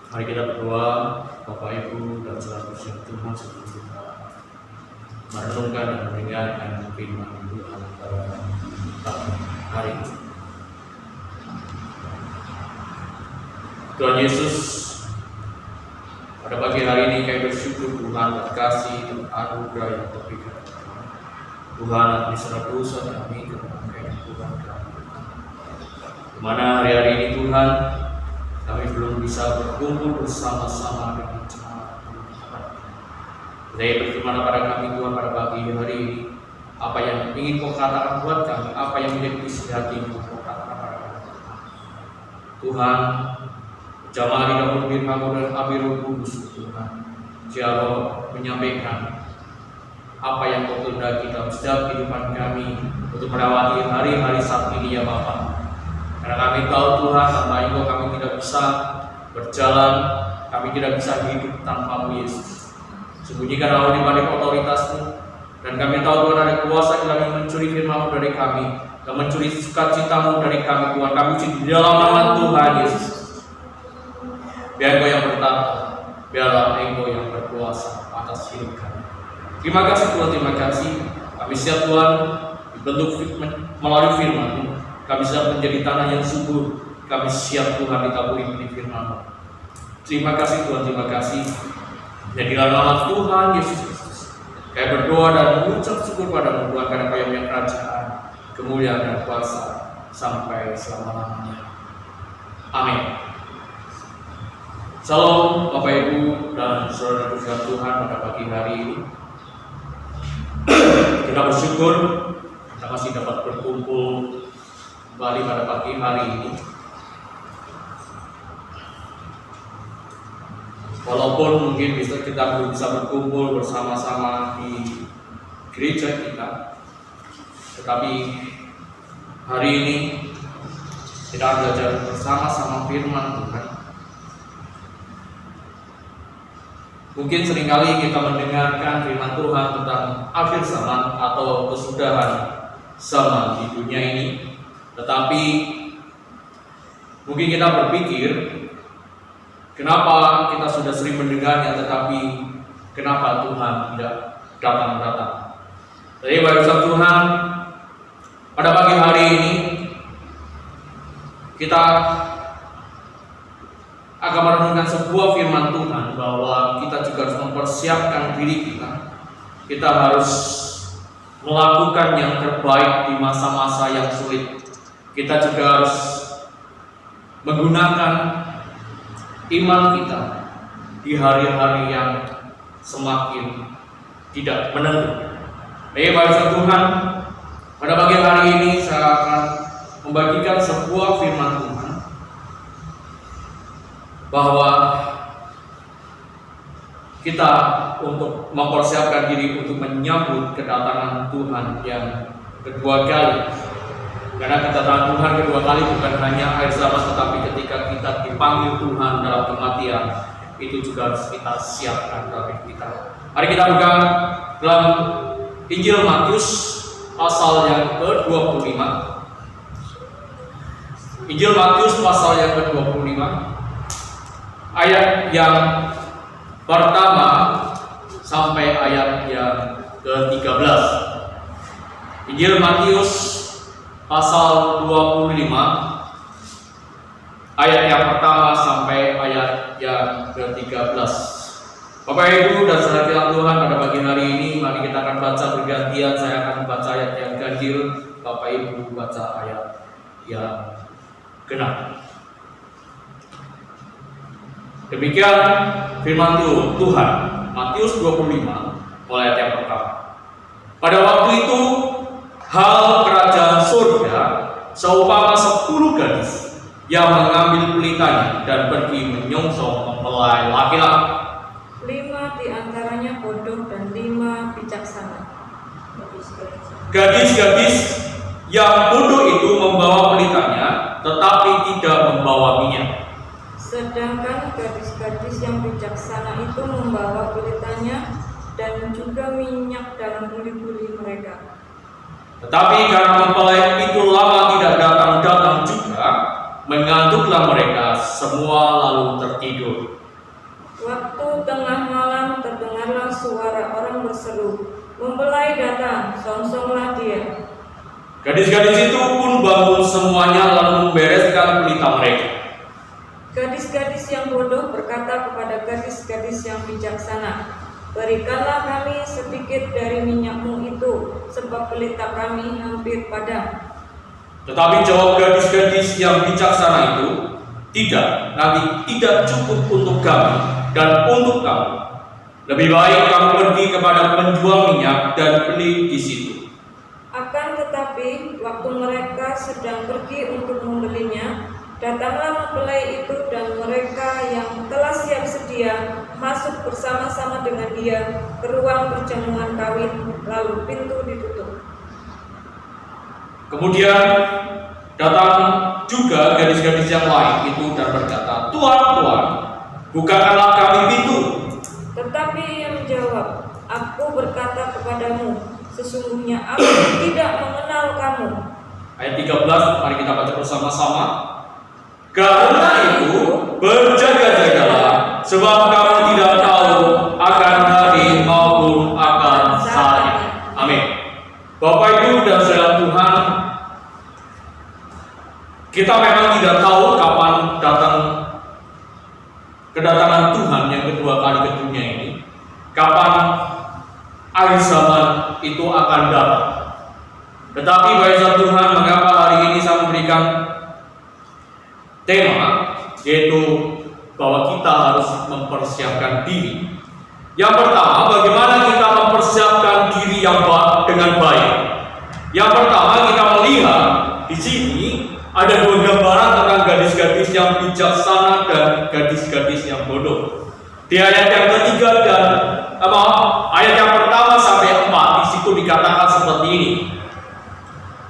Mari kita berdoa. Bapak Ibu dan saudara yang Tuhan, sebelum kita merenungkan dan mendengarkan firman Tuhan pada pagi hari ini. Tuhan Yesus, pada pagi hari ini kami bersyukur Tuhan atas kasih dan anugerah yang Tuhan. Tuhan atas dosa kami kepada Tuhan kami. Dimana hari-hari ini Tuhan kami belum bisa berkumpul bersama-sama dengan jemaat Tuhan. Saya berfirman kepada kami Tuhan pada pagi hari ini, apa yang ingin Kau katakan buat kami, apa yang menjadi isi hati-Mu Kau katakan kepada kami. Tuhan, jamaah di dalam firman-Mu dan api Roh Kudus Tuhan, Jalo menyampaikan apa yang Kau kehendaki dalam setiap kehidupan kami untuk melewati hari-hari saat ini ya Bapa. Karena kami tahu Tuhan, tanpa Engkau kami tidak bisa berjalan, kami tidak bisa hidup tanpa-Mu Yesus. Sembunyikan Allah di balik otoritas-Mu, dan kami tahu Tuhan ada kuasa yang mencuri firman-Mu dari kami, dan mencuri sukacita-Mu dari kami Tuhan. Kami di dalam nama Tuhan Yesus. Biar Engkau yang bertata, biarlah Engkau yang berkuasa atas hidup kami. Terima kasih Tuhan, terima kasih. Kami siap Tuhan dibentuk melalui firman-Mu. Kami siap menjadi tanah yang subur. Kami siap Tuhan ditaburi benih firman-Mu. Terima kasih Tuhan, terima kasih. Jadilah nama Tuhan Yesus Kristus. Kami berdoa dan mengucap syukur pada-Mu Tuhan, karena Kau yang punya kerajaan, kemuliaan dan kuasa sampai selama-lamanya. Amin. Salam Bapak Ibu dan saudara Tuhan pada pagi hari ini. Kita bersyukur kita masih dapat berkumpul kembali pada pagi hari ini. Walaupun mungkin kita belum bisa berkumpul bersama-sama di gereja kita, tetapi hari ini kita belajar bersama-sama firman Tuhan. Mungkin seringkali kita mendengarkan firman Tuhan tentang akhir zaman atau kesudahan zaman di dunia ini, tetapi mungkin kita berpikir, kenapa kita sudah sering mendengarnya, tetapi kenapa Tuhan tidak datang-datang? Jadi barisan Tuhan, pada pagi hari ini kita akan merenungkan sebuah firman Tuhan, bahwa kita juga harus mempersiapkan diri kita. Kita harus melakukan yang terbaik di masa-masa yang sulit. Kita juga harus menggunakan iman kita di hari-hari yang semakin tidak menentu. Baik barisan Tuhan, pada pagi hari ini saya akan membagikan sebuah firman Tuhan, bahwa kita untuk mempersiapkan diri untuk menyambut kedatangan Tuhan yang kedua kali. Karena kedatangan Tuhan kedua kali bukan hanya akhir zaman, tetapi ketika kita dipanggil Tuhan dalam kematian, itu juga harus kita siapkan dalam hidup kita. Mari kita buka dalam Injil Matius pasal yang ke-25. Injil Matius pasal yang ke-25, ayat yang pertama sampai ayat yang ke-13. Injil Matius pasal 25, ayat yang pertama sampai ayat yang ke-13. Bapak Ibu dan saudara Tuhan, pada pagi hari ini mari kita akan baca bergantian. Saya akan membaca ayat yang ganjil, Bapak Ibu baca ayat yang genap. Demikian firman Tuhan, Matius 25, mulai ayat yang pertama. Pada waktu itu, hal kerajaan surga seumpama 10 gadis yang mengambil pelitanya dan pergi menyongsong mempelai laki-laki. 5 di antaranya bodoh dan 5 bijaksana. Gadis-gadis yang bodoh itu membawa pelitanya, tetapi tidak membawa minyak. Sedangkan gadis-gadis yang bijaksana itu membawa pelitanya dan juga minyak dalam buli-buli mereka. Tetapi karena mempelai itu lama tidak datang juga, mengantuklah mereka semua lalu tertidur. Waktu tengah malam terdengarlah suara orang berseru, "Mempelai datang, songsonglah dia." Gadis-gadis itu pun bangun semuanya lalu membereskan pelita mereka. Gadis-gadis yang bodoh berkata kepada gadis-gadis yang bijaksana, "Berikanlah kami sedikit dari minyakmu itu, sebab pelita kami hampir padam." Tetapi jawab gadis-gadis yang bijaksana itu, "Tidak, nanti tidak cukup untuk kami dan untuk kamu. Lebih baik kamu pergi kepada penjual minyak dan beli di situ." Akan tetapi, waktu mereka sedang pergi untuk membelinya, datanglah mempelai itu dan mereka yang telah siap sedia masuk bersama-sama dengan dia ke ruang perjamuan kawin, lalu pintu ditutup. Kemudian datang juga gadis-gadis yang lain itu dan berkata, "Tuan, Tuan, bukakanlah kami pintu." Tetapi ia menjawab, "Aku berkata kepadamu, sesungguhnya aku tidak mengenal kamu." Ayat 13, mari kita baca bersama-sama. "Karena itu berjaga-jagalah, sebab kamu tidak tahu akan hari maupun akan saatnya." Amin. Bapak, Ibu, dan saudara Tuhan, kita memang tidak tahu kapan kedatangan Tuhan yang kedua kali ke dunia ini, kapan akhir zaman itu akan datang. Tetapi bagi Tuhan, mengapa hari ini saya memberikan tema, yaitu bahwa kita harus mempersiapkan diri. Yang pertama, bagaimana kita mempersiapkan diri dengan baik. Yang pertama, kita melihat di sini ada dua gambaran tentang gadis-gadis yang bijaksana dan gadis-gadis yang bodoh. Di ayat yang ketiga dan ayat yang pertama sampai 4 di situ dikatakan seperti ini.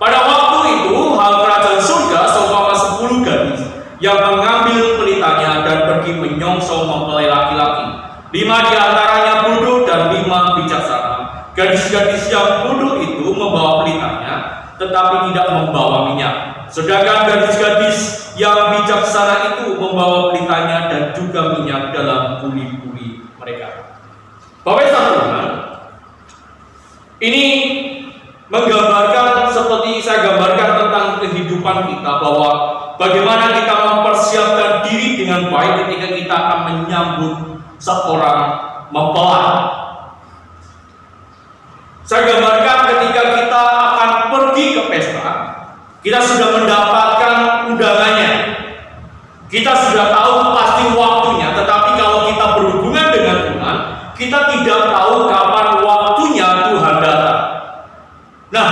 Pada waktu itu, hal kerajaan surga seumpama 10 gadis yang mengambil pelitanya dan pergi menyongsong mempelai laki-laki. 5 di antaranya bodoh dan 5 bijaksana. Gadis-gadis yang bodoh itu membawa pelitanya, tetapi tidak membawa minyak. Sedangkan gadis-gadis yang bijaksana itu membawa pelitanya dan juga minyak dalam buli-buli mereka. Bapak Tuhan, ini menggambarkan seperti saya gambarkan tentang kehidupan kita, bahwa bagaimana kita mempersiapkan diri dengan baik ketika kita akan menyambut seorang mempelai. Saya gambarkan ketika kita akan pergi ke pesta, kita sudah mendapatkan undangannya, kita sudah tahu pasti waktunya. Tetapi kalau kita berhubungan dengan Tuhan, kita tidak tahu kapan waktunya Tuhan datang. Nah,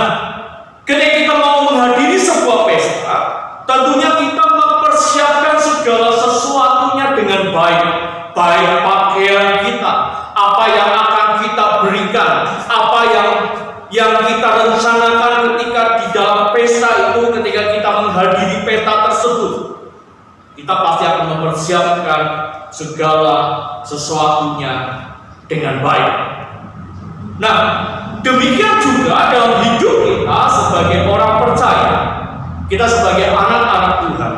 ketika kita mau menghadiri sebuah pesta, tentunya kita mempersiapkan segala sesuatunya dengan baik. Baik pakaian kita, apa yang akan kita berikan, apa yang kita rencanakan ketika di dalam pesta itu, ketika kita menghadiri pesta tersebut, kita pasti akan mempersiapkan segala sesuatunya dengan baik. Nah, demikian juga dalam hidup kita sebagai orang percaya, kita sebagai anak-anak Tuhan,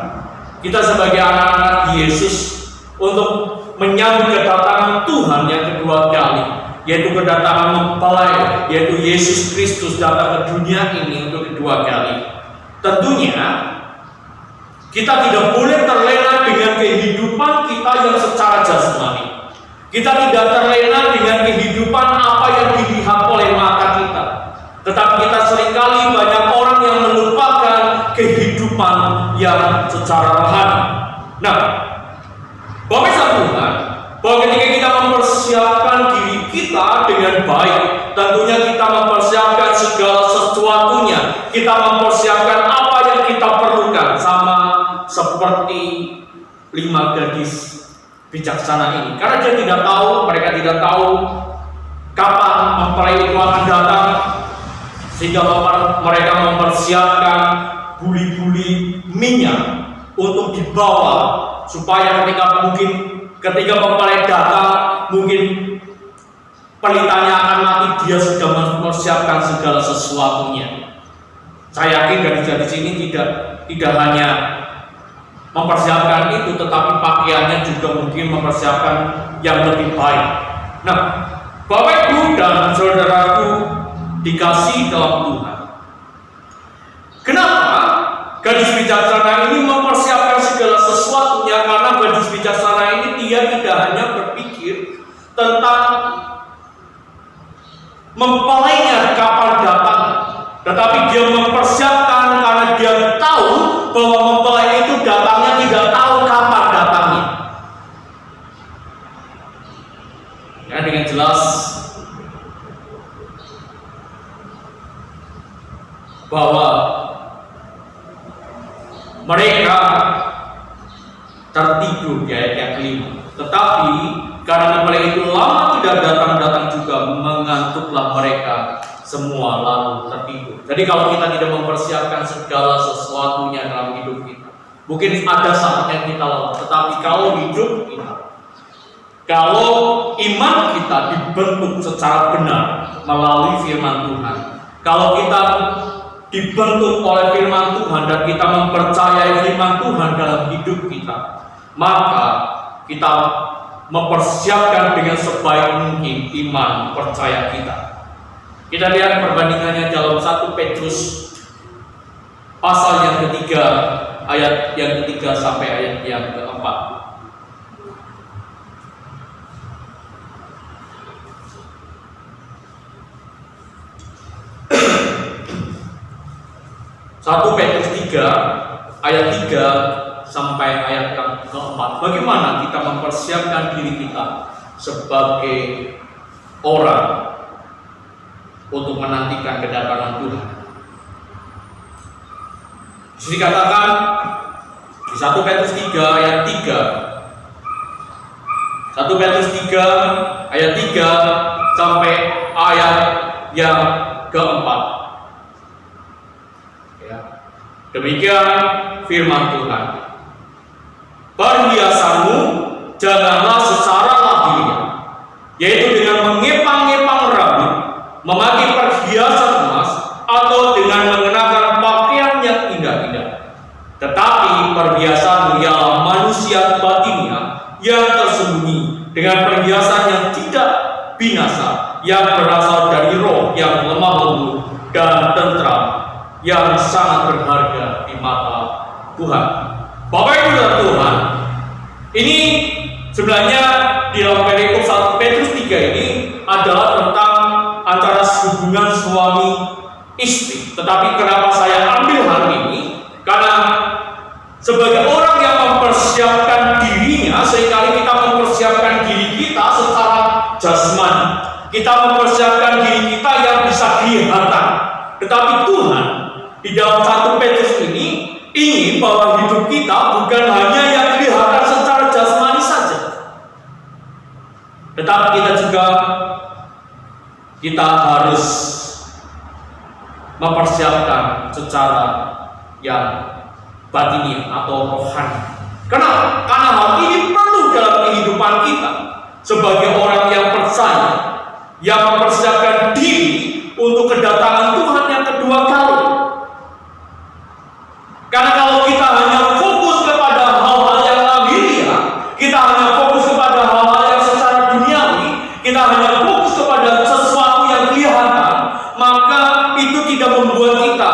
kita sebagai anak-anak Yesus, untuk menyambut kedatangan Tuhan yang kedua kali, yaitu kedatangan mempelai, yaitu Yesus Kristus datang ke dunia ini untuk kedua kali. Tentunya kita tidak boleh terlena dengan kehidupan kita yang secara jasmani. Kita tidak terlena dengan kehidupan apa yang dilihat oleh mata kita. Tetapi kita seringkali banyak orang yang melupakan kehidupan yang secara rohani. Nah, Bapak Tuhan, bahwa ketika kita mempersiapkan diri kita dengan baik, tentunya kita mempersiapkan segala sesuatunya. Kita mempersiapkan apa yang kita perlukan, sama seperti 5 gadis bijaksana ini. Karena mereka tidak tahu kapan mempelai itu akan datang, sehingga mereka mempersiapkan buli-buli minyak untuk dibawa, supaya ketika mempelai datang, mungkin pelitanya akan mati, dia sudah mempersiapkan segala sesuatunya. Saya yakin gadis-gadis ini tidak hanya mempersiapkan itu, tetapi pakaiannya juga mungkin mempersiapkan yang lebih baik. Nah, Bapak Ibu dan saudaraku dikasih dalam Tuhan, kenapa gadis bijaksana ini mempersiapkan segala sesuatunya? Karena gadis bijaksana ini dia tidak hanya berpikir tentang mempelainya kapan datang, tetapi dia mempersiapkan karena dia tahu bahwa mempelai itu datangnya tidak tahu kapan datangnya. Ya, dengan jelas bahwa mereka tertidur di ayat yang kelima. Tetapi karena mempelai itu lama tidak datang-datang juga, mengantuklah mereka semua lalu tertidur. Jadi kalau kita tidak mempersiapkan segala sesuatunya dalam hidup kita, mungkin ada saatnya kita lelah. Tetapi kalau hidup kita, kalau iman kita dibentuk secara benar melalui firman Tuhan, kalau kita dibentuk oleh firman Tuhan dan kita mempercayai firman Tuhan dalam hidup kita, maka kita mempersiapkan dengan sebaik mungkin iman percaya kita. Kita lihat perbandingannya dalam 1 Petrus pasal yang ketiga, ayat yang ketiga sampai ayat yang keempat. 1 Petrus 3 ayat 3 sampai ayat yang keempat. Bagaimana kita mempersiapkan diri kita sebagai orang untuk menantikan kedatangan Tuhan. Di sini dikatakan di 1 Petrus 3 ayat 3. 1 Petrus 3 ayat 3 sampai ayat yang keempat. Demikian firman Tuhan. Perhiasanmu janganlah secara lahiriah, yaitu dengan mengepang-ngepang rambut, memakai perhiasan emas, atau dengan mengenakan pakaian yang indah-indah. Tetapi perhiasanmu ialah manusia batinnya yang tersembunyi, dengan perhiasan yang tidak binasa, yang berasal dari roh yang lemah lembut dan tentram, yang sangat berharga di mata Tuhan. Bapak Ibu dan Tuhan, ini sebenarnya di dalam perikop 1 Petrus 3 ini adalah tentang antara hubungan suami istri. Tetapi kenapa saya ambil hal ini? Karena sebagai orang yang mempersiapkan dirinya, seringkali kita mempersiapkan diri kita secara jasmani. Kita mempersiapkan diri kita yang bisa kelihatan. Tetapi Tuhan di dalam 1 Petrus ini ingin bahwa hidup kita bukan hanya yang kelihatan secara jasmani saja, tetapi kita harus mempersiapkan secara yang batini atau rohani. Kenapa? Karena hal ini perlu dalam kehidupan kita sebagai orang yang percaya, yang mempersiapkan diri untuk kedatangan Tuhan yang kedua kali. Karena kalau kita hanya fokus kepada hal-hal yang lahiriah, kita hanya fokus kepada hal-hal yang secara duniawi, kita hanya fokus kepada sesuatu yang kelihatan, maka itu tidak membuat kita,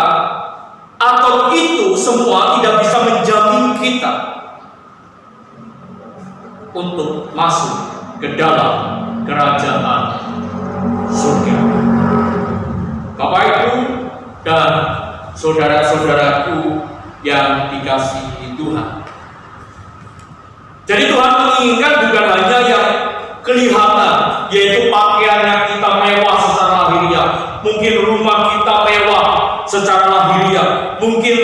atau itu semua tidak bisa menjamin kita untuk masuk ke dalam kerajaan surga. Bapak Ibu dan saudara-saudaraku yang dikasihi Tuhan. Jadi Tuhan menginginkan bukan hanya yang kelihatan, yaitu pakaian yang kita mewah secara lahiriah, mungkin rumah kita mewah secara lahiriah, mungkin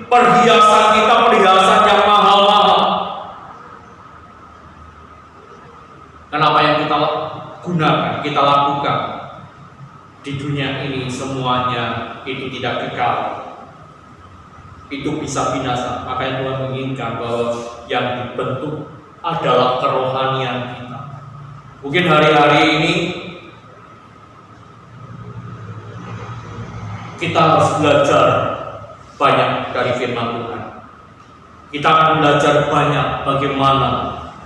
perhiasan kita perhiasan yang mahal-mahal. Kenapa yang kita gunakan, kita lakukan di dunia ini semuanya itu tidak kekal. Itu bisa binasa. Makanya Tuhan menginginkan bahwa yang dibentuk adalah kerohanian kita. Mungkin hari-hari ini kita harus belajar banyak dari firman Tuhan. Kita akan belajar banyak bagaimana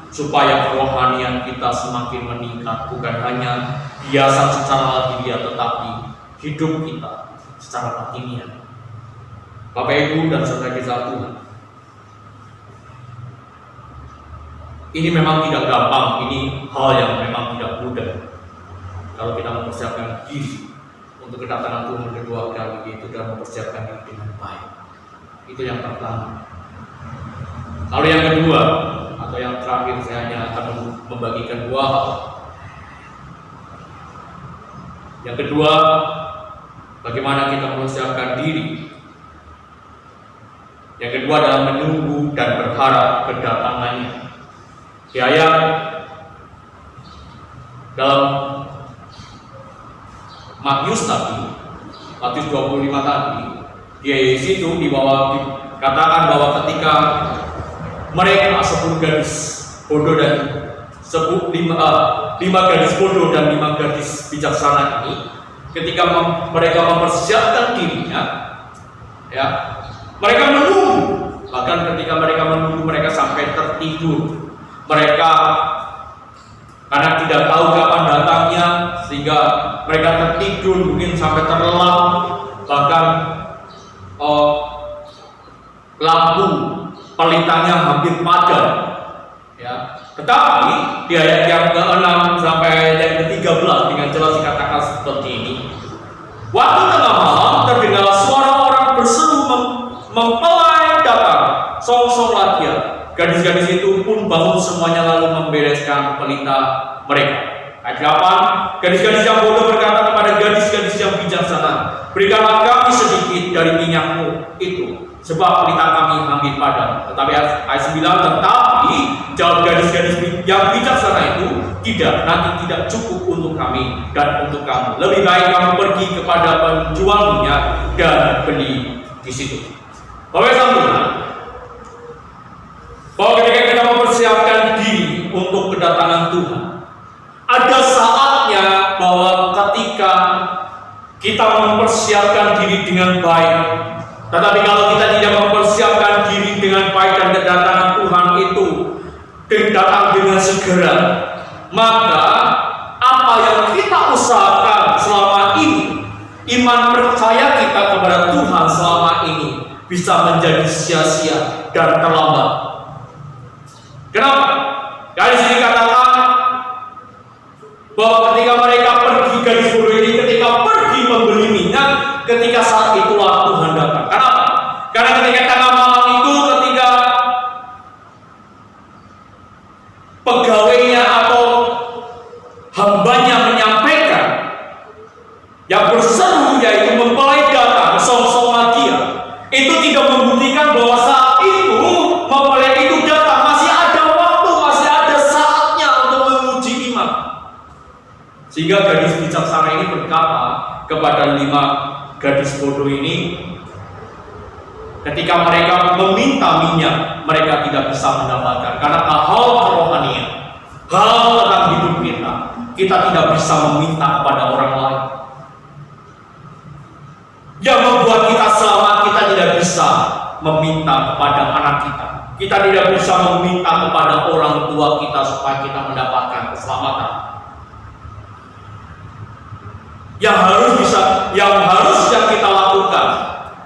supaya kerohanian kita semakin meningkat, bukan hanya biasa secara lahiriah, tetapi hidup kita secara batiniah. Bapak Ibu dan saudara kisah Tuhan, ini memang tidak gampang, ini hal yang memang tidak mudah kalau kita mempersiapkan diri untuk kedatangan Tuhan kedua kali, yaitu dan mempersiapkan diri dengan baik. Itu yang pertama. Lalu yang kedua, atau yang terakhir, saya hanya akan membagikan dua hal. Yang kedua, bagaimana kita mempersiapkan diri. Yang kedua adalah menunggu dan berharap kedatangannya. Di ayat dalam Matius 25 tadi, di situ di bawah dikatakan bahwa ketika mereka 10 gadis bodoh dan 5 gadis bodoh dan 5 gadis bijaksana ini, ketika mereka mempersiapkan dirinya, ya, mereka menunggu. Bahkan ketika mereka menunggu, mereka sampai tertidur. Mereka karena tidak tahu kapan datangnya, sehingga mereka tertidur, mungkin sampai terlelap. Bahkan lampu pelitanya hampir padam, ya. Tetapi di ayat yang ke-6 sampai yang ke-13 dengan jelas dikatakan seperti ini. Waktu tengah malam terdengar suara orang berseru mempelai datang, song-song latihan. Gadis-gadis itu pun bangun semuanya lalu membereskan pelita mereka. Ayat 8, gadis-gadis yang bodoh berkata kepada gadis-gadis yang bijaksana, berikanlah kami sedikit dari minyakmu itu, sebab pelita kami hampir padam. Tetapi ayat 9, tetapi jawab gadis-gadis yang bijaksana itu, tidak, nanti tidak cukup untuk kami dan untuk kamu. Lebih baik kamu pergi kepada penjual minyak dan beli di situ. Bapak Tuhan, bahwa ketika kita mempersiapkan diri untuk kedatangan Tuhan, ada saatnya bahwa ketika kita mempersiapkan diri dengan baik, tetapi kalau kita tidak mempersiapkan diri dengan baik dan kedatangan Tuhan itu datang dengan segera, maka apa yang kita usahakan selama ini, iman percaya kita kepada Tuhan selama ini bisa menjadi sia-sia dan terlambat. Kenapa? Karena disini katakan bahwa ketika mereka pergi, gadis bodoh ini ketika pergi membeli minyak, ketika saat itulah Tuhan datang. Kenapa? Karena ketika tengah malam itu, ketika pegawainya atau hambanya menyampaikan, yang berseru yaitu mempelai datang, song-song latihan, itu tidak membuktikan bahwa saat itu mempelai itu datang. Sehingga gadis bijaksana ini berkata kepada 5 gadis bodoh ini, ketika mereka meminta minyak, mereka tidak bisa mendapatkan. Karena hal kerohanian, hal tentang hidup kita tidak bisa meminta kepada orang lain. Yang membuat kita selamat, kita tidak bisa meminta kepada anak kita. Kita tidak bisa meminta kepada orang tua kita supaya kita mendapatkan keselamatan. Yang harusnya kita lakukan,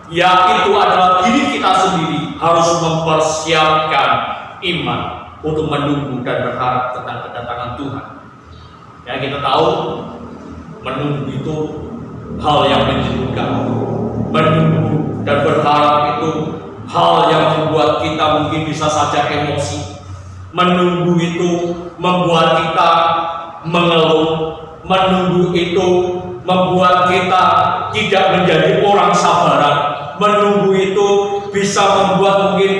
yaitu adalah diri kita sendiri harus mempersiapkan iman untuk menunggu dan berharap tentang kedatangan Tuhan. Ya, kita tahu menunggu itu hal yang menjenuhkan. Menunggu dan berharap itu hal yang membuat kita mungkin bisa saja emosi. Menunggu itu membuat kita mengeluh. Menunggu itu membuat kita tidak menjadi orang sabaran. Menunggu itu bisa membuat mungkin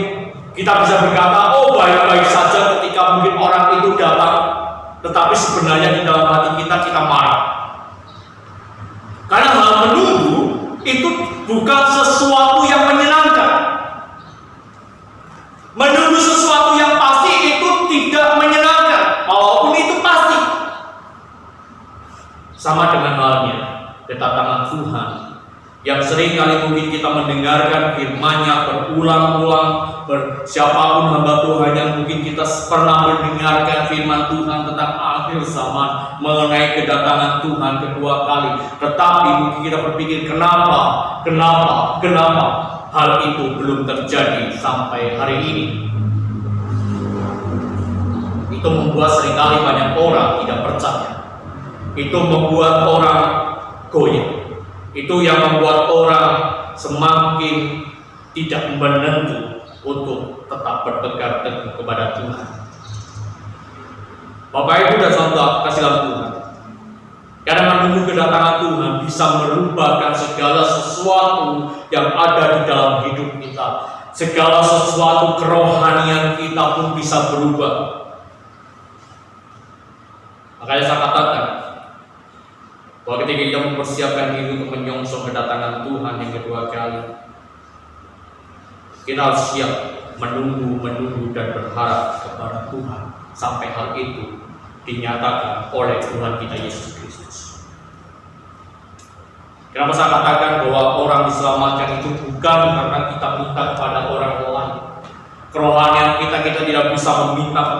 kita bisa berkata, oh baik-baik saja ketika mungkin orang itu datang, tetapi sebenarnya di dalam hati kita marah. Karena hal menunggu itu bukan sesuatu yang menyenangkan. Menunggu sesuatu yang pasti itu tidak menyenangkan, walaupun itu pasti. Sama dengan halnya kedatangan Tuhan yang sering kali mungkin kita mendengarkan firman-Nya berulang-ulang, siapapun hamba Tuhan yang mungkin kita pernah mendengarkan firman Tuhan tentang akhir zaman, mengenai kedatangan Tuhan kedua kali. Tetapi mungkin kita berpikir, kenapa hal itu belum terjadi sampai hari ini. Itu membuat seringkali banyak orang tidak percaya. Itu membuat orang goyah. Itu yang membuat orang semakin tidak menentu untuk tetap berpegang teguh kepada Tuhan. Bapak Ibu dan saudara kasihan Tuhan, karena menunggu kedatangan Tuhan bisa merubahkan segala sesuatu yang ada di dalam hidup kita. Segala sesuatu kerohanian kita pun bisa berubah. Makanya saya katakan bahwa ketika kita mempersiapkan diri untuk menyongsong kedatangan Tuhan yang kedua kali, kita harus siap menunggu dan berharap kepada Tuhan sampai hal itu dinyatakan oleh Tuhan kita Yesus Kristus. Kenapa saya katakan bahwa orang diselamatkan itu bukan karena kita minta kepada orang lain. Kerohanian kita tidak bisa meminta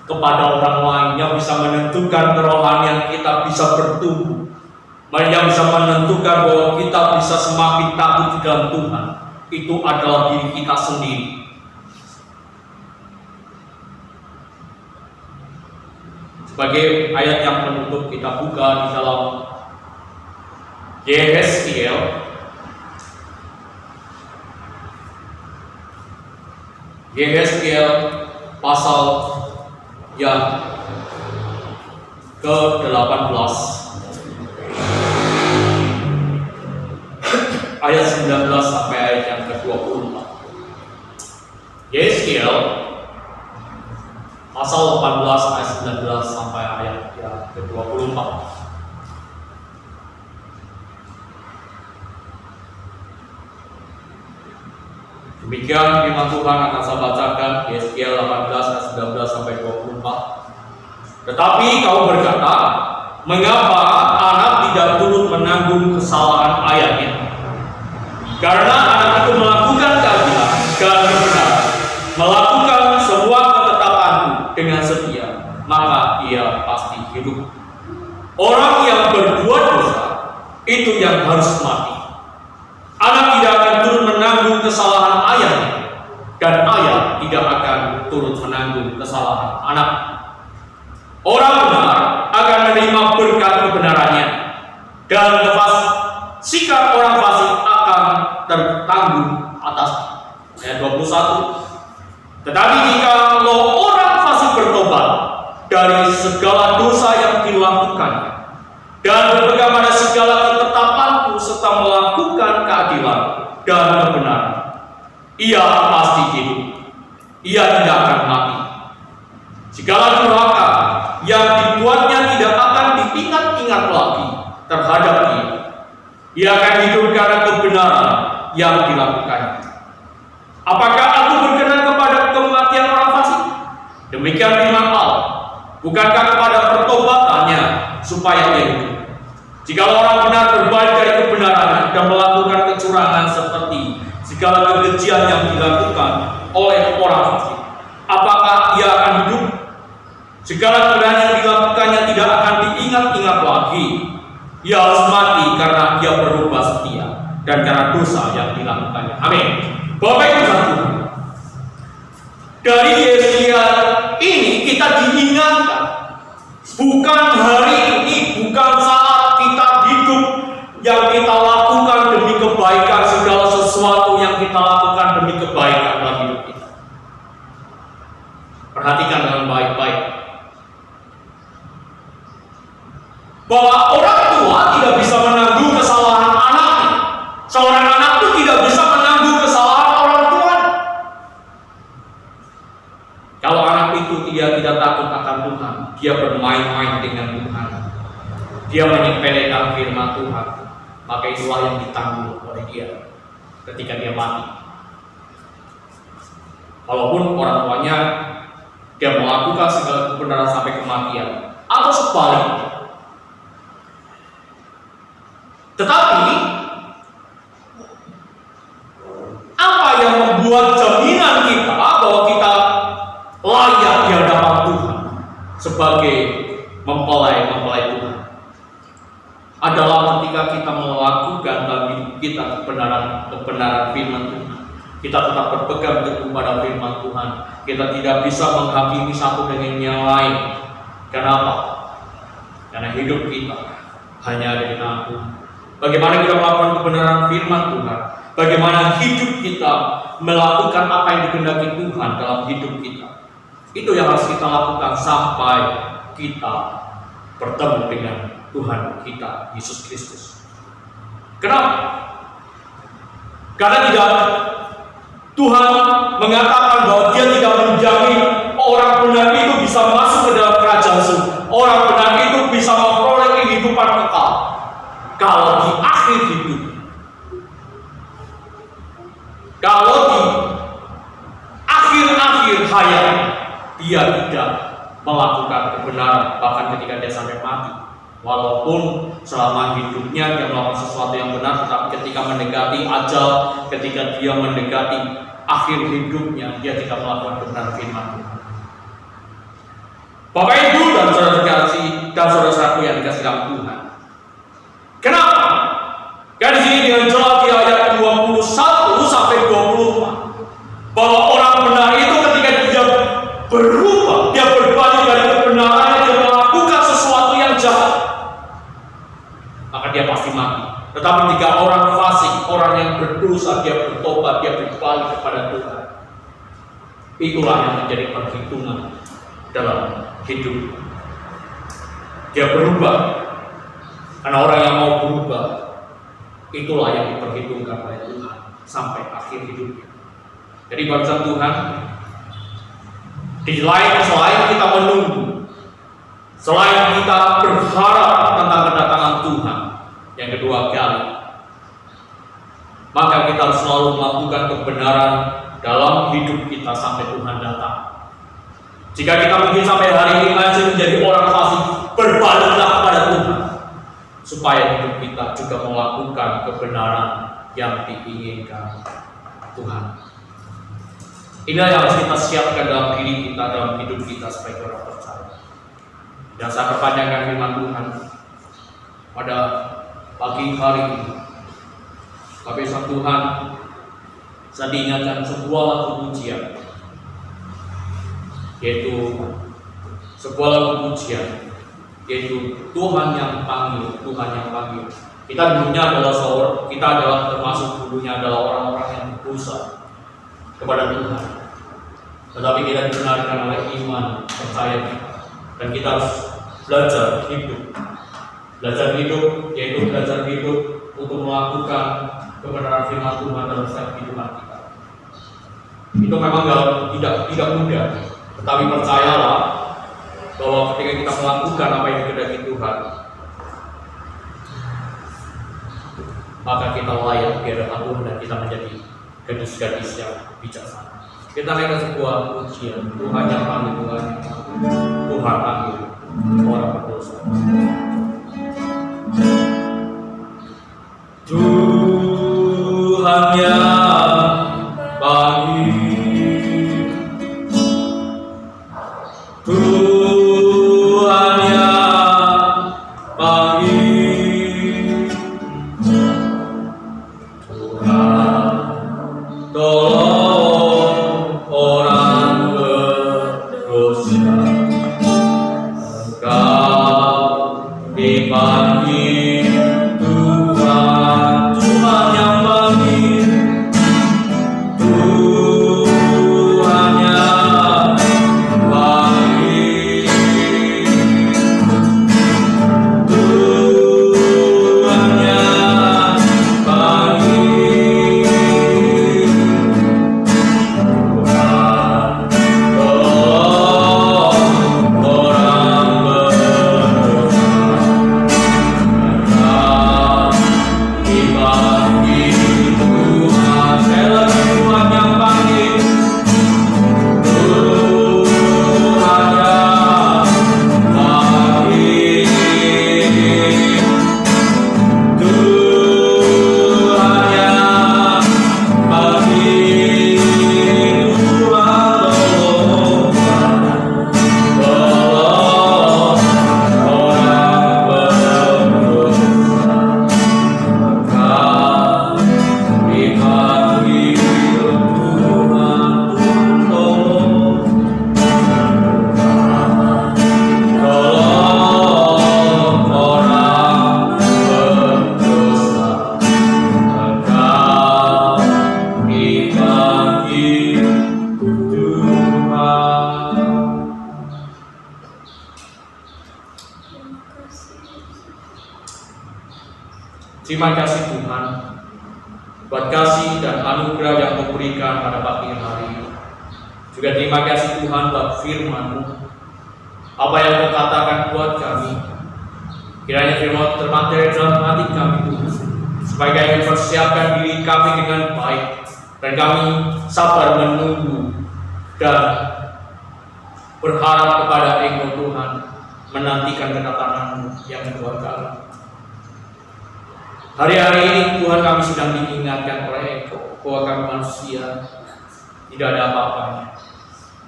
kepada orang lain. Yang bisa menentukan kerohanian kita bisa bertumbuh, yang bisa menentukan bahwa kita bisa semakin takut di dalam Tuhan, itu adalah diri kita sendiri. Sebagai ayat yang penutup, kita buka di dalam Yehezkiel pasal yang ke-18 ayat 19 sampai ayat yang ke-24. Yehezkiel pasal 18 ayat 19 sampai ayat yang ke-24. Demikian firman Tuhan akan saya bacakan, Yehezkiel 18 ayat 19 sampai 24. Tetapi kau berkata, mengapa anak tidak turut menanggung kesalahan ayahnya? Karena anak itu melakukan keadilan dan benar, melakukan semua ketetapanku dengan setia, maka ia pasti hidup. Orang yang berbuat dosa itu yang harus mati. Anak tidak akan turut menanggung kesalahan ayahnya, dan ayah tidak akan turut menanggung kesalahan anak. Orang benar akan menerima berkat kebenarannya, dan sikap orang fasik akan tertanggung atas. Ayat 21. Tetapi jika orang fasik bertobat dari segala dosa yang dilakukannya dan berpegang pada segala ketetapanku serta melakukan keadilan dan kebenaran, ia pasti hidup. Ia tidak akan mati. Segala durhaka yang dibuatnya tidak akan diingat-ingat lagi terhadap dia. Ia akan hidup karena kebenaran yang dilakukannya. Apakah aku berkenan kepada kematian orang fasik? Demikian firman Allah. Bukankah kepada pertobatannya supaya ia hidup? Jika orang benar berbalik dari kebenaran dan melakukan kecurangan seperti segala kekejian yang dilakukan oleh orang fasik, apakah ia akan hidup? Segala kebenaran yang dilakukannya tidak akan diingat-ingat lagi. Ia harus mati karena ia berubah setia dan karena dosa yang dilakukannya. Amin. Bapak Ibu Saudara, dari Yehezkiel ini kita diingatkan, bukan hari ini, bukan saat kita hidup yang kita lakukan demi kebaikan, segala sesuatu yang kita lakukan demi kebaikan dalam hidup kita. Perhatikan dengan baik-baik bahwa orang tua tidak bisa menanggung kesalahan anaknya. Seorang anak itu tidak bisa menanggung kesalahan orang tua. Kalau anak itu tidak takut akan Tuhan, dia bermain-main dengan Tuhan, dia menyepelekan firman Tuhan, maka itulah yang ditanggung oleh dia ketika dia mati. Walaupun orang tuanya dia melakukan segala kebenaran sampai kematian, atau sebaliknya. Tetapi sebagai mempelai Tuhan adalah ketika kita melakukan dalam hidup kita kebenaran firman Tuhan. Kita tetap berpegang teguh pada firman Tuhan. Kita tidak bisa menghakimi satu dengan yang lain. Kenapa? Karena hidup kita hanya ada di tangan Tuhan. Bagaimana kita melakukan kebenaran firman Tuhan? Bagaimana hidup kita melakukan apa yang dikehendaki Tuhan dalam hidup kita? Itu yang harus kita lakukan sampai kita bertemu dengan Tuhan kita, Yesus Kristus. Kenapa? Karena Tuhan mengatakan bahwa Dia tidak menjamin orang benar itu bisa masuk ke dalam kerajaan surga. Orang benar itu bisa memperoleh kehidupan kekal kalau di akhir hidup. Kalau di akhir-akhir hayat dia tidak melakukan kebenaran, bahkan ketika dia sampai mati. Walaupun selama hidupnya dia melakukan sesuatu yang benar, tetapi ketika mendekati ajal, ketika dia mendekati akhir hidupnya, dia tidak melakukan kebenaran firman Tuhan. Bapak Ibu dan saudara-saudari dan saudara-saudaraku yang dikasihi dalam Tuhan. Kenapa? Karena di sini dengan jelas di ayat 21 sampai 24 bahwa orang benar itu ketika dia berubah, dia berbalik dari kebenarannya, dia melakukan sesuatu yang jahat, maka dia pasti mati. Tetapi jika orang fasik, orang yang berdosa, dia bertobat, dia berbalik kepada Tuhan, itulah yang menjadi perhitungan dalam hidup. Dia berubah. Karena orang yang mau berubah, itulah yang diperhitungkan oleh Tuhan sampai akhir hidupnya. Jadi bangsa Tuhan, selain kita menunggu, selain kita berharap tentang kedatangan Tuhan yang kedua kali, maka kita harus selalu melakukan kebenaran dalam hidup kita sampai Tuhan datang. Jika kita mungkin sampai hari ini masih menjadi orang fasik, berbaliklah kepada Tuhan, supaya hidup kita juga melakukan kebenaran yang diinginkan Tuhan. Inilah yang harus kita siapkan dalam diri kita, dalam hidup kita sebagai orang percaya. Dan saya perpanjangkan firman Tuhan pada pagi hari ini. Bapak Ibu Tuhan, saya diingatkan sebuah lagu pujian, yaitu sebuah lagu pujian, yaitu Tuhan yang panggil, Tuhan yang panggil. Kita dulunya adalah kita adalah termasuk dulunya adalah orang-orang yang berdosa kepada Tuhan. Tetapi kita dibenarkan oleh iman, percaya kita, dan kita harus belajar hidup, yaitu belajar hidup untuk melakukan kebenaran firman Tuhan dalam setiap kehidupan kita. Itu memang tidak mudah, tetapi percayalah bahwa ketika kita melakukan apa yang dikehendaki Tuhan, maka kita layak di hadapan Tuhan dan kita menjadi gadis-gadis yang bijaksana. Kita lihat sebuah pujian, Tuhan yang panggil, Tuhan panggil orang berdosa. Tuhan yang panggil, Tuhan yang panggil, Tuhan tolong orang berdosa. Engkau Terima kasih Tuhan buat kasih dan anugerah yang Kau berikan pada pagi hari ini. Juga terima kasih Tuhan buat firman-Mu. Apa yang Kau katakan buat kami, kiranya firman termateri dalam hati kami Tuhan, supaya kami mempersiapkan diri kami dengan baik, dan kami sabar menunggu dan berharap kepada Engkau Tuhan, menantikan kedatangan-Mu yang kedua kali. Hari-hari ini Tuhan, kami sedang diingatkan oleh Engkau bahwa kami manusia tidak ada apa-apanya.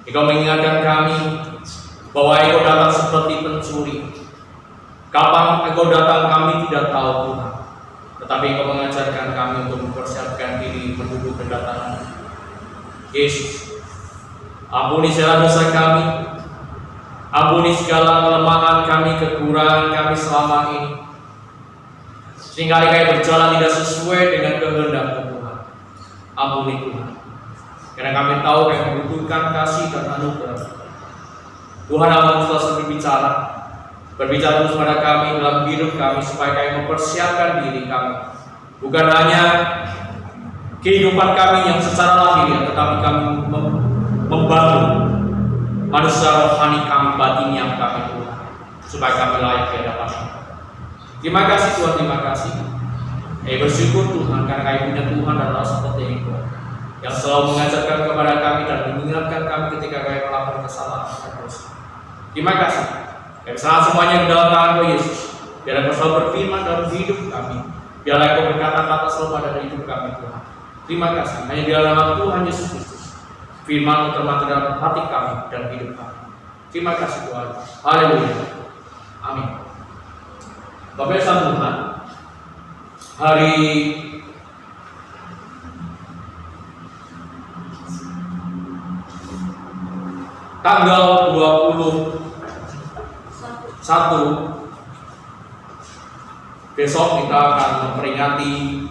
Engkau mengingatkan kami bahwa Engkau datang seperti pencuri. Kapan Engkau datang kami tidak tahu Tuhan, tetapi Engkau mengajarkan kami untuk mempersiapkan diri menunggu kedatangan Yesus. Ampuni segala dosa kami, ampuni segala kelemahan kami, kekurangan kami selama ini, sehingga kami berjalan tidak sesuai dengan kehendak Tuhan. Ampuni Tuhan, karena kami tahu kami membutuhkan kasih dan anugerah. Tuhan, Allah selalu berbicara terus pada kami dalam hidup kami, supaya kami mempersiapkan diri kami, bukan hanya kehidupan kami yang secara lahir, tetapi kami membangun manusia rohani kami, batin yang kami Tuhan, supaya kami layak di hadapan-Mu. Terima kasih Tuhan, terima kasih. Bersyukur Tuhan karena kami punya Tuhan dan Allah seperti Engkau, yang selalu mengajarkan kepada kami dan mengingatkan kami ketika kami melakukan kesalahan dan dosa. Terima kasih. Kami serahkan semuanya di dalam tangan Kau Yesus. Biar Engkau selalu berfirman dalam hidup kami. Biar Engkau berkata-kata selalu pada hidup kami Tuhan. Terima kasih. Hanya di dalam nama Tuhan Yesus Kristus, firman-Mu termantap dalam hati kami dan hidup kami. Terima kasih Tuhan. Haleluya. Amin. Bapak Ibu Tuhan, hari tanggal 21 besok kita akan memperingati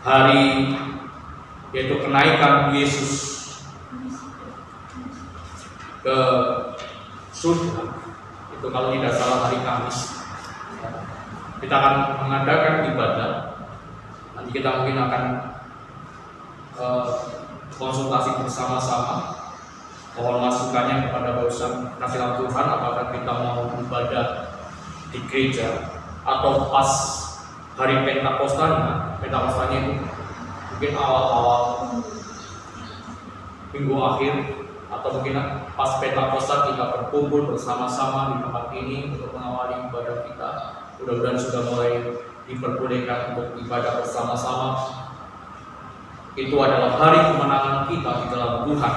hari yaitu kenaikan Yesus ke surga. Itu kalau tidak salah hari Kamis. Kita akan mengadakan ibadah. Nanti kita mungkin akan konsultasi bersama-sama. Mohon masukannya kepada Bapak Ustaz Nasihat Tuhan, apakah kita mau ibadah di gereja atau pas hari Pentakostannya itu mungkin awal-awal minggu akhir, atau mungkin pas Pentakostan kita berkumpul bersama-sama di tempat ini untuk mengawali ibadah kita. Mudah-mudahan sudah mulai diperbolehkan untuk ibadah bersama-sama. Itu adalah hari kemenangan kita di dalam Tuhan.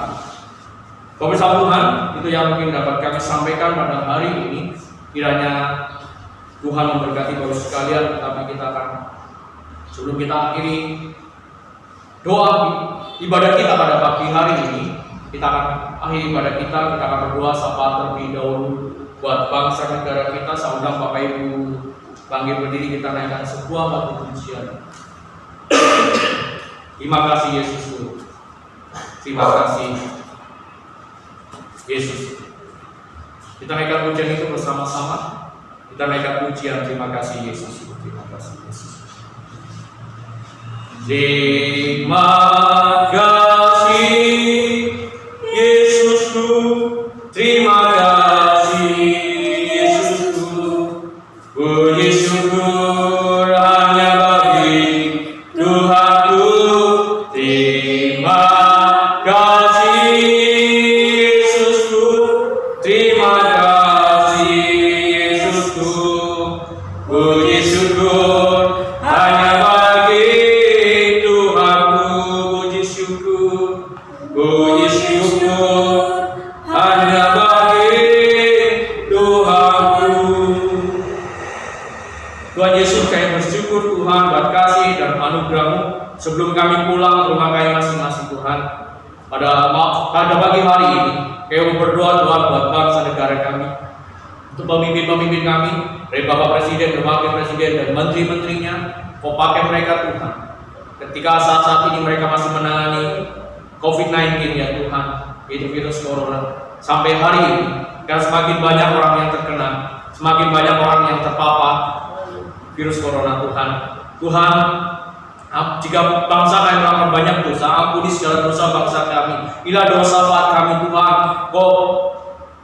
Pemirsa Tuhan, itu yang mungkin dapat kami sampaikan pada hari ini. Kiranya Tuhan memberkati Bapak sekalian. Tetapi kita akan, sebelum kita akhiri doa ibadah kita pada pagi hari ini, kita akan akhiri ibadah kita akan berdoa sapa terlebih dahulu buat bangsa negara kita. Saya undang Bapak Ibu bangkit berdiri, kita naikkan sebuah batu pujian. Terima kasih Yesus. Terima kasih Yesus. Kita naikkan pujian itu bersama-sama. Kita naikkan pujian. Terima kasih Yesus. Terima kasih Yesus. Terima kasih Yesusku. Terima kasih Yesusku. Puji syukur hanya bagi Tuhanku. Terima kasih Yesusku. Terima kasih Yesusku. Puji syukur hanya bagi Tuhanku. Puji syukur hanya bagi Tuhanku. Tuhan Yesus, kami bersyukur Tuhan buat kasih dan anugerah-Mu. Sebelum kami pulang ke rumah kami masing-masing Tuhan, pada pagi hari ini kami berdoa Tuhan buat bangsa negara kami, untuk pemimpin-pemimpin kami, dari Bapak Presiden, Wakil Presiden, dan menteri-menterinya. Kau pakai mereka Tuhan, ketika saat-saat ini mereka masih menangani COVID-19 ya Tuhan, itu virus corona. Sampai hari ini, karena semakin banyak orang yang terkena, semakin banyak orang yang terpapar virus corona Tuhan. Tuhan, jika bangsa kami melakukan banyak dosa, ampuni segala dosa bangsa kami. Inilah dosa kami Tuhan. Kau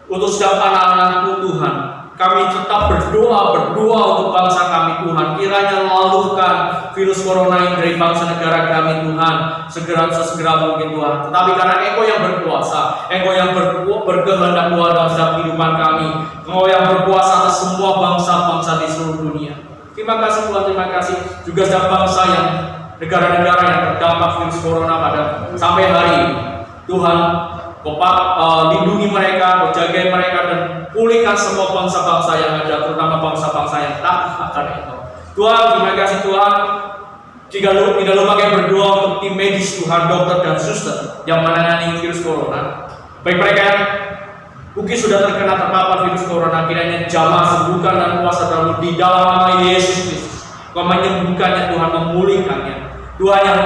untuk setiap anak-anakmu Tuhan, kami tetap berdoa untuk bangsa kami Tuhan. Kiranya lalukan virus corona yang dari bangsa negara kami Tuhan sesegera mungkin Tuhan. Tetapi karena Engkau yang berkuasa, Engkau yang berkehendak Tuhan dalam setiap kehidupan kami, Engkau yang berkuasa atas semua bangsa-bangsa di seluruh dunia. Terima kasih Tuhan, terima kasih juga setiap bangsa yang negara-negara yang terdampak virus corona pada sampai hari ini. Tuhan, Kau lindungi mereka, Kau jagai mereka, dan pulihkan semua bangsa-bangsa yang ada, terutama bangsa-bangsa yang takut akan Engkau. Tuhan, terima kasih Tuhan. Jika tidak lupa kami berdoa untuk tim medis Tuhan, dokter dan suster yang menangani virus corona. Baik mereka yang mungkin sudah terpapar virus corona, kiranya jamah sembuhkan dan kuasa dalam di dalam nama Yesus Kristus. Kau menyembuhkannya Tuhan, memulihkannya. Tuhan yang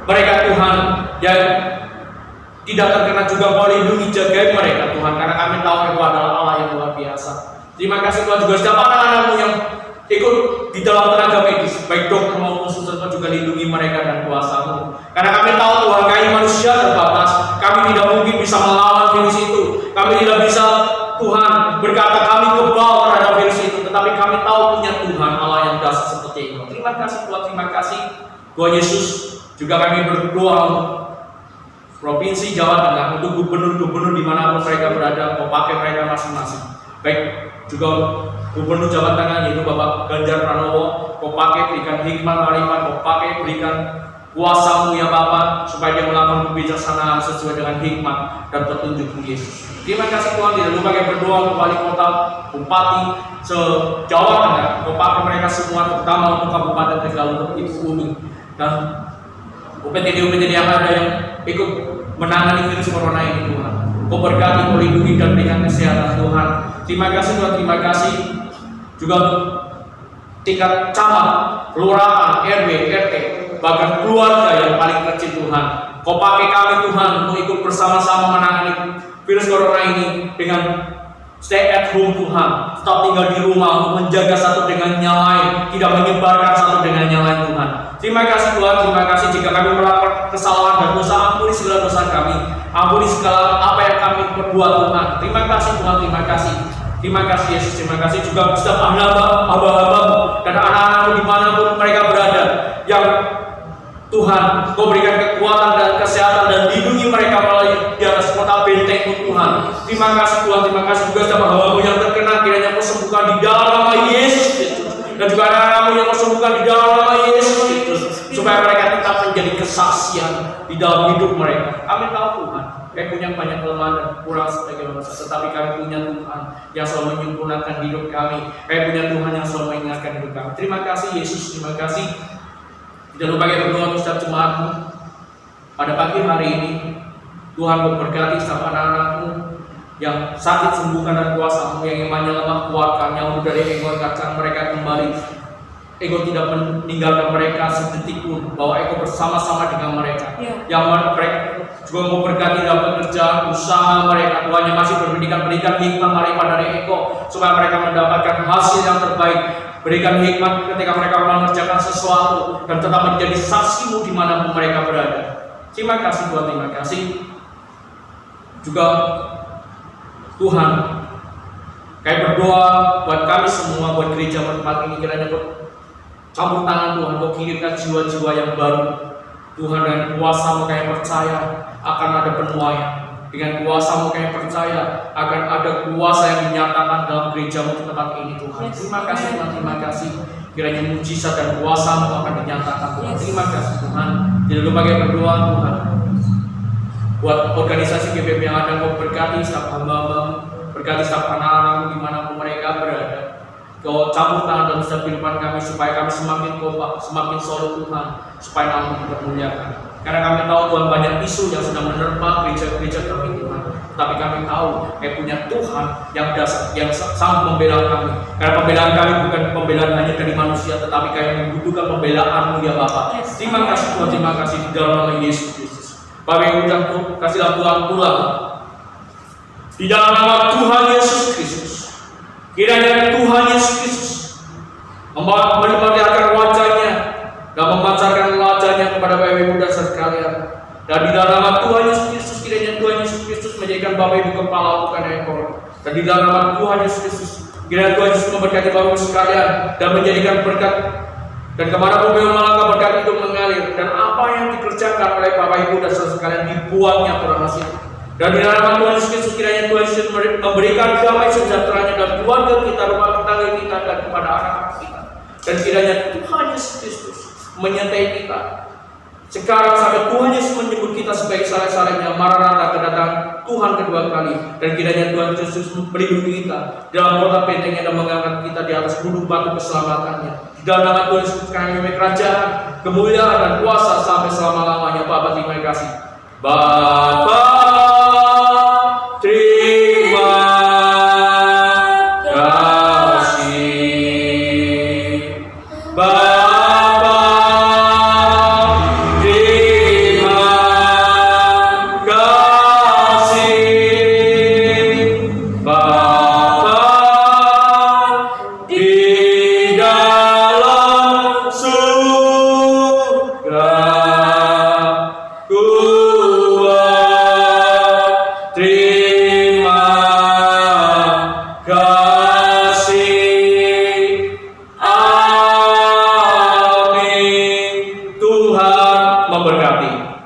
mereka Tuhan yang tidak terkena juga Kau lindungi, jagai mereka Tuhan, karena kami tahu Engkau adalah Allah yang luar biasa. Terima kasih Tuhan, juga setiap anak-anak-Mu yang ikut di dalam tenaga medis, baik dokter maupun suster, Kau juga lindungi mereka dan kuasa-Mu. Karena kami tahu Tuhan, kami manusia terbatas, kami tidak mungkin bisa melawan virus itu. Kami tidak bisa Tuhan berkata kami kebal terhadap virus itu, tetapi kami tahu punya Tuhan Allah yang dahsyat seperti Engkau. Terima kasih Tuhan, terima kasih Tuhan Yesus. Juga kami berdoa untuk Provinsi Jawa Tengah, untuk gubernur-gubernur dimanapun mereka berada, Kau pakai mereka masing-masing. Baik juga Gubernur Jawa Tengah yaitu Bapak Ganjar Pranowo, Kau pakai berikan hikmat marifat, Kau pakai berikan kuasa-Mu ya Bapa, supaya dia melakukan kebijaksanaan sesuai dengan hikmat dan petunjuk Yesus. Terima kasih Tuhan. Tidak lupa kami berdoa untuk wali kota, bupati se-Jawa Tengah, Kau pakai mereka semua, terutama untuk Kabupaten Tegal, Ibu Umi dan UPTD yang ada yang ikut menangani virus corona ini Tuhan. Kau berkati, Kau lindungi dan berikan kesehatan Tuhan. Terima kasih Tuhan, terima kasih juga tingkat camat, kelurahan, RW, RT, bahkan keluarga yang paling kecil Tuhan. Kau pakai kami Tuhan untuk ikut bersama-sama menangani virus corona ini dengan stay at home Tuhan, tetap tinggal di rumah untuk menjaga satu dengan yang lain, tidak menyebarkan satu dengan yang lain Tuhan. Terima kasih Tuhan, terima kasih jika kami melakukan kesalahan dan dosa, ampuni segala dosa kami, ampuni segala apa yang kami perbuat Tuhan. Terima kasih Tuhan, terima kasih. Terima kasih Yesus, terima kasih juga setiap hamba-Hamba-Mu dan anak-anak-Mu dimanapun mereka berada, yang Tuhan Kau berikan kekuatan dan kesehatan dan lindungi mereka melalui di atas kota benteng-Mu Tuhan. Terima kasih Tuhan, terima kasih juga setiap hamba-Mu yang terkena, kiranya Kau sembuhkan di dalam nama Yesus Kristus, dan juga anak-anak-Mu yang Kau sembuhkan di dalam nama Yesus Kristus, supaya mereka tetap menjadi kesaksian di dalam hidup mereka. Kami tahu Tuhan, kami punya banyak kelemahan dan kurang sebagai manusia, tetapi kami punya Tuhan yang selalu menyempurnakan hidup kami. Kami punya Tuhan yang selalu mengingatkan hidup kami. Terima kasih Yesus, terima kasih. Tidak lupa kita berdoa untuk setiap jemaat-Mu pada pagi hari ini. Tuhan memberkati setiap anak-anak-Mu yang sakit, sembuhkan dan kuasa-Mu, yang imannya lemah kuatkan, yang dari Engkau angkatkan mereka kembali. Engkau tidak meninggalkan mereka sedetik pun, bahwa Engkau bersama-sama dengan mereka. Yang mereka juga mau berkati dalam pekerjaan, usaha mereka. Tuhan yang masih berikan hikmat marifat dari Engkau, supaya mereka mendapatkan hasil yang terbaik. Berikan hikmat ketika mereka mengerjakan sesuatu, dan tetap menjadi saksi-Mu dimanapun mereka berada. Terima kasih Tuhan, terima kasih. Juga Tuhan, kami berdoa buat kami semua, buat gereja tempat ini, kiranya Kau campur tangan Tuhan, Kau kirimkan jiwa-jiwa yang baru Tuhan. Dengan kuasa-Mu kami percaya akan ada penuaian. Dengan kuasa-Mu kami percaya akan ada kuasa yang dinyatakan dalam gereja-Mu tempat ini Tuhan. Terima kasih Tuhan, terima kasih. Kiranya mujizat dan kuasa-Mu akan dinyatakan Tuhan. Terima kasih Tuhan. Tidak lupa kami berdoa Tuhan buat organisasi GPP yang ada, Kau berkati setiap hamba-Mu, berkati setiap anak-anak-Mu dimanapun mereka berada. Kau campur tangan dalam setiap kehidupan kami, supaya kami semakin kompak, semakin solid Tuhan, supaya nama-Mu dipermuliakan. Karena kami tahu Tuhan banyak isu yang sedang menerpa gereja-gereja kami Tuhan, tapi kami tahu kami punya Tuhan yang dasar, yang sangat membela kami. Karena pembelaan kami bukan pembelaan hanya dari manusia, tetapi kami membutuhkan pembelaan-Mu ya Bapa. Terima kasih Tuhan, terima kasih di dalam nama Yesus Kristus. Bapak yang ucap kasihlah Tuhan pulang di dalam nama Tuhan Yesus Kristus. Kiranya Tuhan Yesus Kristus membawa Bapak Ibu kepala, bukan ekor. Dan di dalam nama Tuhan Yesus Kristus, kiranya Tuhan Yesus memberkati Bapak Ibu sekalian dan menjadikan berkat. Dan kemanapun beliau melangkah, berkat itu mengalir. Dan apa yang dikerjakan oleh Bapak Ibu dan saudara sekalian dibuatnya berhasil. Dan di dalam nama Tuhan Yesus Kristus, kiranya Tuhan Yesus memberikan damai sejahteranya dalam keluarga kita, rumah tangga kita, dan kepada anak-anak kita. Dan kiranya Tuhan Yesus Kristus menyertai kita. Sekarang sampai Tuhan Yesus menyebut kita sebagai saleh-salehnya, Maranatha, kedatangan Tuhan kedua kali. Dan kiranya Tuhan Yesus melindungi kita dalam kota bentengnya dan mengangkat kita di atas gunung batu keselamatannya. Di dalam nama Tuhan Yesus kami kerajaan, kemuliaan dan kuasa sampai selama-lamanya. Bapa, terima kasih. Bapa, terima kasih. Bapa, Tuhan memberkati.